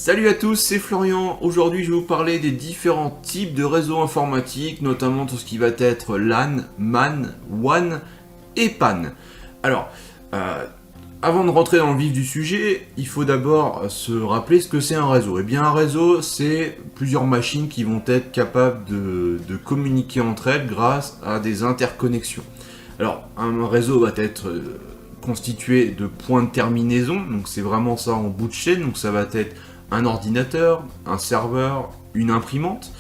Salut à tous, c'est Florian. Aujourd'hui, je vais vous parler des différents types de réseaux informatiques, notamment tout ce qui va être LAN, MAN, WAN et PAN. Alors, avant de rentrer dans le vif du sujet, il faut d'abord se rappeler ce que c'est un réseau. Eh bien, un réseau, c'est plusieurs machines qui vont être capables de communiquer entre elles grâce à des interconnexions. Alors, un réseau va être constitué de points de terminaison, donc c'est vraiment ça en bout de chaîne, donc ça va être un ordinateur, un serveur, une imprimante.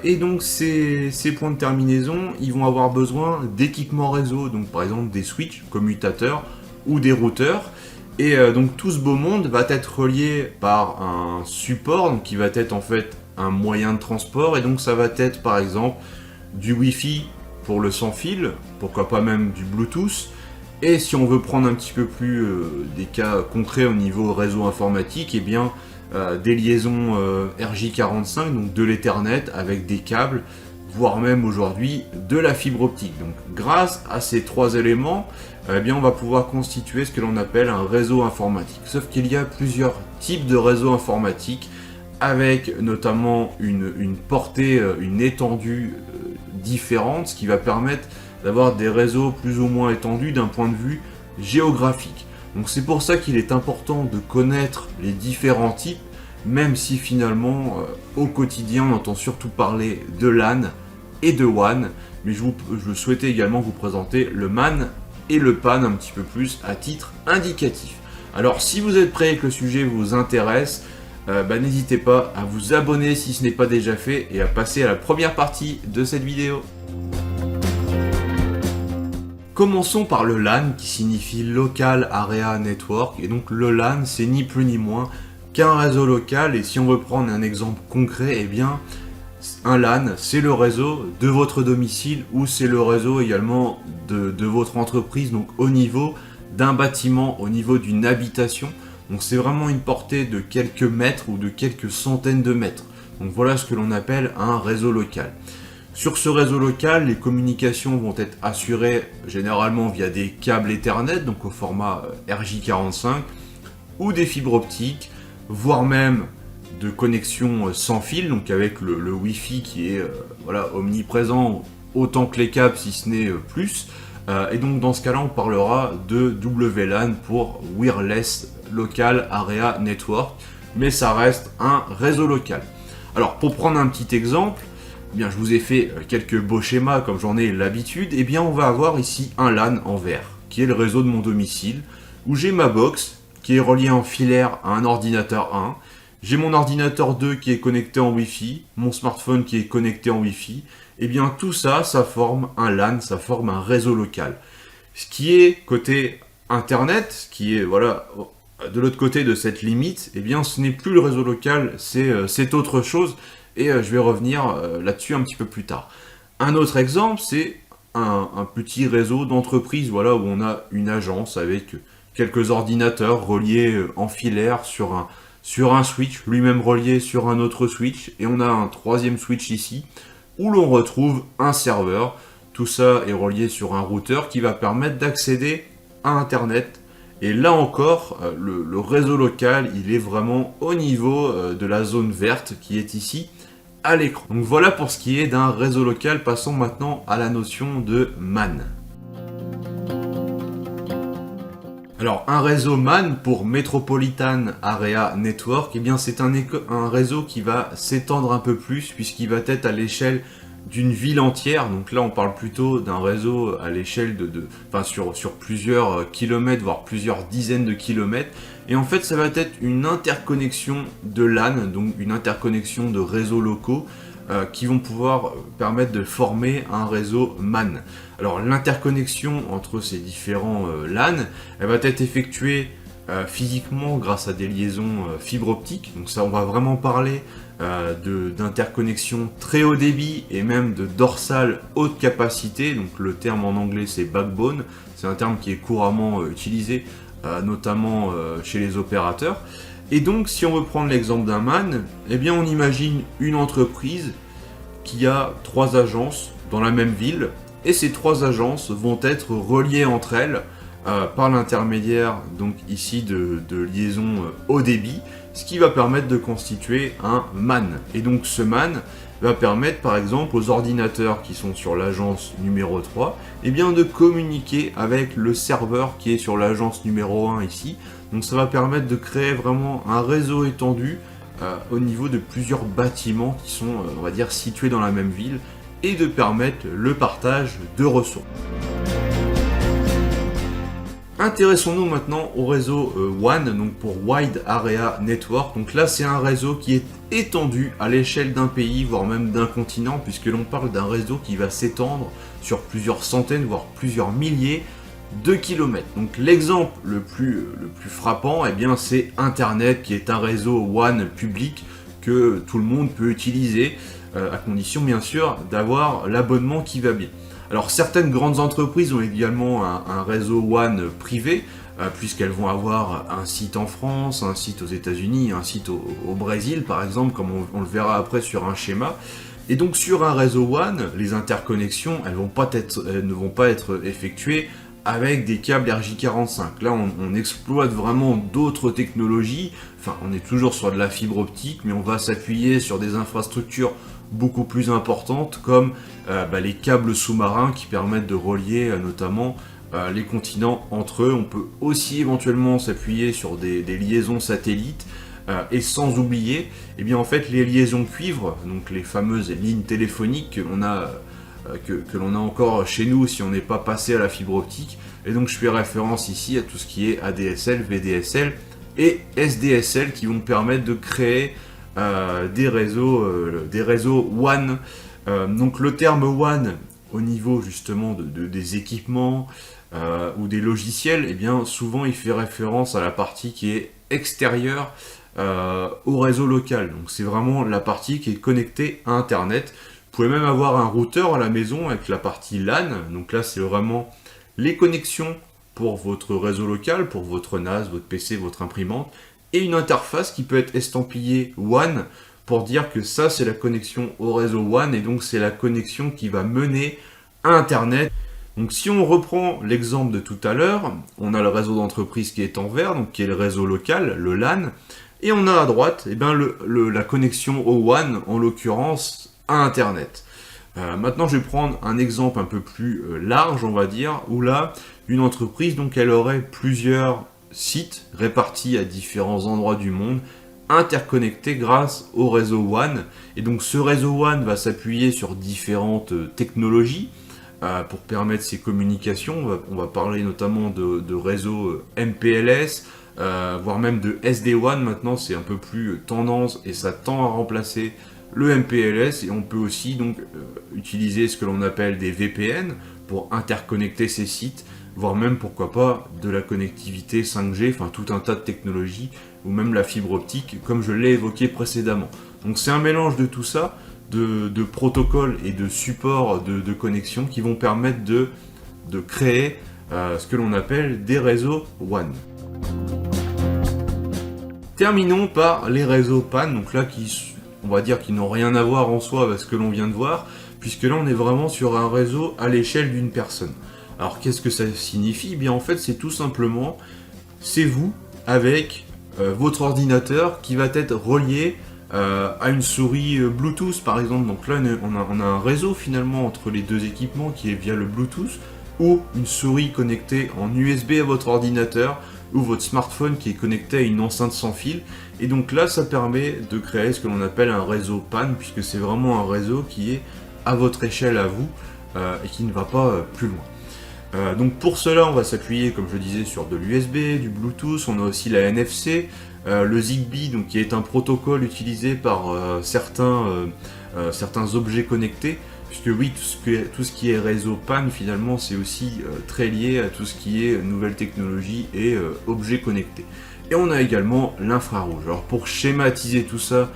Et donc ces points de terminaison, ils vont avoir besoin d'équipements réseau, donc par exemple des switches, commutateurs ou des routeurs. Et donc tout ce beau monde va être relié par un support, donc qui va être en fait un moyen de transport. Et donc ça va être par exemple du Wi-Fi pour le sans fil, pourquoi pas même du Bluetooth. Et si on veut prendre un petit peu plus des cas concrets au niveau réseau informatique, eh bien des liaisons RJ45, donc de l'Ethernet avec des câbles, voire même aujourd'hui de la fibre optique. Donc grâce à ces trois éléments, eh bien, on va pouvoir constituer ce que l'on appelle un réseau informatique. Sauf qu'il y a plusieurs types de réseaux informatiques avec notamment une portée, une étendue différente, ce qui va permettre d'avoir des réseaux plus ou moins étendus d'un point de vue géographique. Donc c'est pour ça qu'il est important de connaître les différents types, même si finalement au quotidien on entend surtout parler de LAN et de WAN, mais je souhaitais également vous présenter le MAN et le PAN un petit peu plus à titre indicatif. Alors si vous êtes prêt et que le sujet vous intéresse, n'hésitez pas à vous abonner si ce n'est pas déjà fait et à passer à la première partie de cette vidéo. Commençons par le LAN qui signifie Local Area Network, et donc le LAN c'est ni plus ni moins qu'un réseau local. Et si on veut prendre un exemple concret, eh bien un LAN c'est le réseau de votre domicile ou c'est le réseau également de votre entreprise, donc au niveau d'un bâtiment, au niveau d'une habitation. Donc c'est vraiment une portée de quelques mètres ou de quelques centaines de mètres. Donc voilà ce que l'on appelle un réseau local. Sur ce réseau local, les communications vont être assurées généralement via des câbles Ethernet, donc au format RJ45, ou des fibres optiques, voire même de connexions sans fil, donc avec le Wi-Fi qui est omniprésent autant que les câbles, si ce n'est plus. Et donc dans ce cas-là, on parlera de WLAN pour Wireless Local Area Network, mais ça reste un réseau local. Alors pour prendre un petit exemple, eh bien, je vous ai fait quelques beaux schémas comme j'en ai l'habitude. Et bien on va avoir ici un LAN en vert, qui est le réseau de mon domicile, où j'ai ma box qui est reliée en filaire à un ordinateur 1. J'ai mon ordinateur 2 qui est connecté en Wi-Fi, mon smartphone qui est connecté en Wi-Fi. Et bien tout ça, ça forme un LAN, ça forme un réseau local. Ce qui est côté Internet, ce qui est de l'autre côté de cette limite, eh bien ce n'est plus le réseau local, c'est autre chose. Et je vais revenir là-dessus un petit peu plus tard. Un autre exemple, c'est un petit réseau d'entreprise, où on a une agence avec quelques ordinateurs reliés en filaire sur un switch, lui-même relié sur un autre switch, et on a un troisième switch ici, où l'on retrouve un serveur. Tout ça est relié sur un routeur qui va permettre d'accéder à Internet. Et là encore, le réseau local, il est vraiment au niveau de la zone verte qui est ici, à l'écran. Donc voilà pour ce qui est d'un réseau local. Passons maintenant à la notion de MAN. Alors un réseau MAN pour Metropolitan Area Network, eh bien c'est un réseau qui va s'étendre un peu plus puisqu'il va être à l'échelle d'une ville entière. Donc là on parle plutôt d'un réseau à l'échelle sur plusieurs kilomètres, voire plusieurs dizaines de kilomètres. Et en fait ça va être une interconnexion de LAN, donc une interconnexion de réseaux locaux qui vont pouvoir permettre de former un réseau MAN. Alors l'interconnexion entre ces différents LAN, elle va être effectuée physiquement grâce à des liaisons fibre optique. Donc ça on va vraiment parler d'interconnexion très haut débit et même de dorsale haute capacité. Donc le terme en anglais c'est backbone, c'est un terme qui est couramment utilisé notamment chez les opérateurs. Et donc si on veut prendre l'exemple d'un MAN, eh bien on imagine une entreprise qui a 3 agences dans la même ville, et ces 3 agences vont être reliées entre elles par l'intermédiaire donc ici de liaison haut débit, ce qui va permettre de constituer un MAN. Et donc ce MAN va permettre par exemple aux ordinateurs qui sont sur l'agence numéro 3 eh bien, de communiquer avec le serveur qui est sur l'agence numéro 1 ici. Donc ça va permettre de créer vraiment un réseau étendu au niveau de plusieurs bâtiments qui sont on va dire situés dans la même ville et de permettre le partage de ressources. Intéressons-nous maintenant au réseau WAN, donc pour Wide Area Network. Donc là, c'est un réseau qui est étendu à l'échelle d'un pays, voire même d'un continent, puisque l'on parle d'un réseau qui va s'étendre sur plusieurs centaines, voire plusieurs milliers de kilomètres. Donc l'exemple le plus frappant, eh bien, c'est Internet, qui est un réseau WAN public que tout le monde peut utiliser, à condition bien sûr d'avoir l'abonnement qui va bien. Alors certaines grandes entreprises ont également un réseau WAN privé, puisqu'elles vont avoir un site en France, un site aux États-Unis, un site au Brésil par exemple, comme on le verra après sur un schéma. Et donc sur un réseau WAN, les interconnexions elles ne vont pas être effectuées avec des câbles RJ45. Là on exploite vraiment d'autres technologies, enfin on est toujours sur de la fibre optique, mais on va s'appuyer sur des infrastructures beaucoup plus importantes comme les câbles sous-marins qui permettent de relier notamment les continents entre eux. On peut aussi éventuellement s'appuyer sur des liaisons satellites et sans oublier eh bien, en fait, les liaisons cuivre, donc les fameuses lignes téléphoniques que l'on a encore chez nous si on n'est pas passé à la fibre optique. Et donc je fais référence ici à tout ce qui est ADSL, VDSL et SDSL qui vont permettre de créer des réseaux WAN. Donc le terme WAN au niveau justement des équipements ou des logiciels, eh bien souvent il fait référence à la partie qui est extérieure au réseau local. Donc c'est vraiment la partie qui est connectée à Internet. Vous pouvez même avoir un routeur à la maison avec la partie LAN. Donc là c'est vraiment les connexions pour votre réseau local, pour votre NAS, votre PC, votre imprimante, et une interface qui peut être estampillée WAN pour dire que ça c'est la connexion au réseau WAN et donc c'est la connexion qui va mener à Internet. Donc si on reprend l'exemple de tout à l'heure, on a le réseau d'entreprise qui est en vert, donc qui est le réseau local, le LAN, et on a à droite la connexion au WAN, en l'occurrence à Internet. Maintenant je vais prendre un exemple un peu plus large, on va dire, où là, une entreprise, donc elle aurait plusieurs sites répartis à différents endroits du monde, interconnectés grâce au réseau WAN. Et donc ce réseau WAN va s'appuyer sur différentes technologies pour permettre ces communications. On va parler notamment de réseaux MPLS, voire même de SD-WAN. Maintenant c'est un peu plus tendance et ça tend à remplacer le MPLS. Et on peut aussi donc utiliser ce que l'on appelle des VPN pour interconnecter ces sites, voire même pourquoi pas de la connectivité 5G, enfin tout un tas de technologies, ou même la fibre optique, comme je l'ai évoqué précédemment. Donc c'est un mélange de tout ça, de protocoles et de supports de connexion qui vont permettre de créer ce que l'on appelle des réseaux WAN. Terminons par les réseaux PAN, donc là on va dire qu'ils n'ont rien à voir en soi avec ce que l'on vient de voir, puisque là on est vraiment sur un réseau à l'échelle d'une personne. Alors qu'est-ce que ça signifie ? Eh bien en fait c'est tout simplement, c'est vous avec votre ordinateur qui va être relié à une souris Bluetooth par exemple. Donc là on a un réseau finalement entre les deux équipements qui est via le Bluetooth, ou une souris connectée en USB à votre ordinateur, ou votre smartphone qui est connecté à une enceinte sans fil. Et donc là ça permet de créer ce que l'on appelle un réseau PAN, puisque c'est vraiment un réseau qui est à votre échelle à vous et qui ne va pas plus loin. Donc pour cela on va s'appuyer comme je disais sur de l'USB, du Bluetooth, on a aussi la NFC, le Zigbee donc, qui est un protocole utilisé par certains objets connectés, puisque oui tout ce qui est réseau PAN finalement c'est aussi très lié à tout ce qui est nouvelles technologies et objets connectés. Et on a également l'infrarouge. Alors pour schématiser tout ça,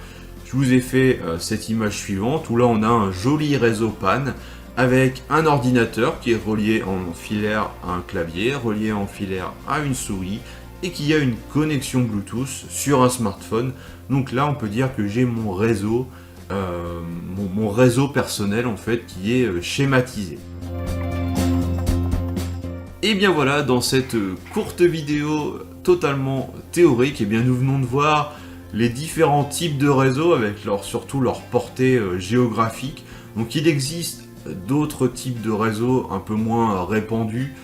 je vous ai fait cette image suivante où là on a un joli réseau PAN avec un ordinateur qui est relié en filaire à un clavier, relié en filaire à une souris, et qui a une connexion Bluetooth sur un smartphone. Donc là on peut dire que j'ai mon réseau, mon réseau personnel en fait qui est schématisé. Et bien voilà, dans cette courte vidéo totalement théorique, et bien nous venons de voir les différents types de réseaux avec surtout leur portée géographique. Donc il existe d'autres types de réseaux un peu moins répandus,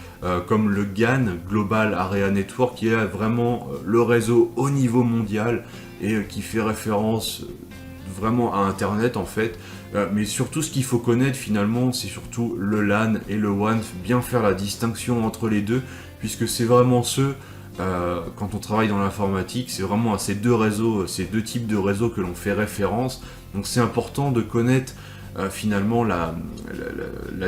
comme le GAN, Global Area Network, qui est vraiment le réseau au niveau mondial et qui fait référence vraiment à Internet en fait. Mais surtout ce qu'il faut connaître finalement, c'est surtout le LAN et le WAN, bien faire la distinction entre les deux, puisque c'est vraiment quand on travaille dans l'informatique, c'est vraiment à ces deux réseaux, ces deux types de réseaux que l'on fait référence. Donc c'est important de connaître finalement la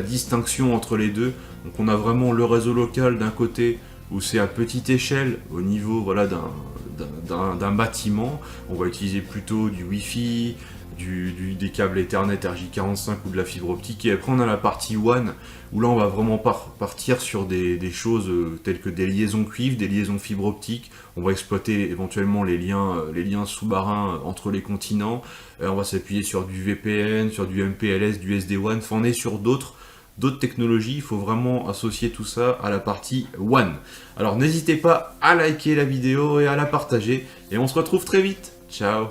distinction entre les deux. Donc on a vraiment le réseau local d'un côté, où c'est à petite échelle, au niveau voilà, d'un bâtiment. On va utiliser plutôt du Wi-Fi, des câbles Ethernet RJ45 ou de la fibre optique. Et après on a la partie WAN, où là on va vraiment partir sur des choses telles que des liaisons cuivre, des liaisons fibre optique. On va exploiter éventuellement les liens sous-marins entre les continents. On va s'appuyer sur du VPN, sur du MPLS, du SD-WAN. Enfin, on est sur d'autres technologies. Il faut vraiment associer tout ça à la partie WAN. Alors n'hésitez pas à liker la vidéo et à la partager. Et on se retrouve très vite. Ciao.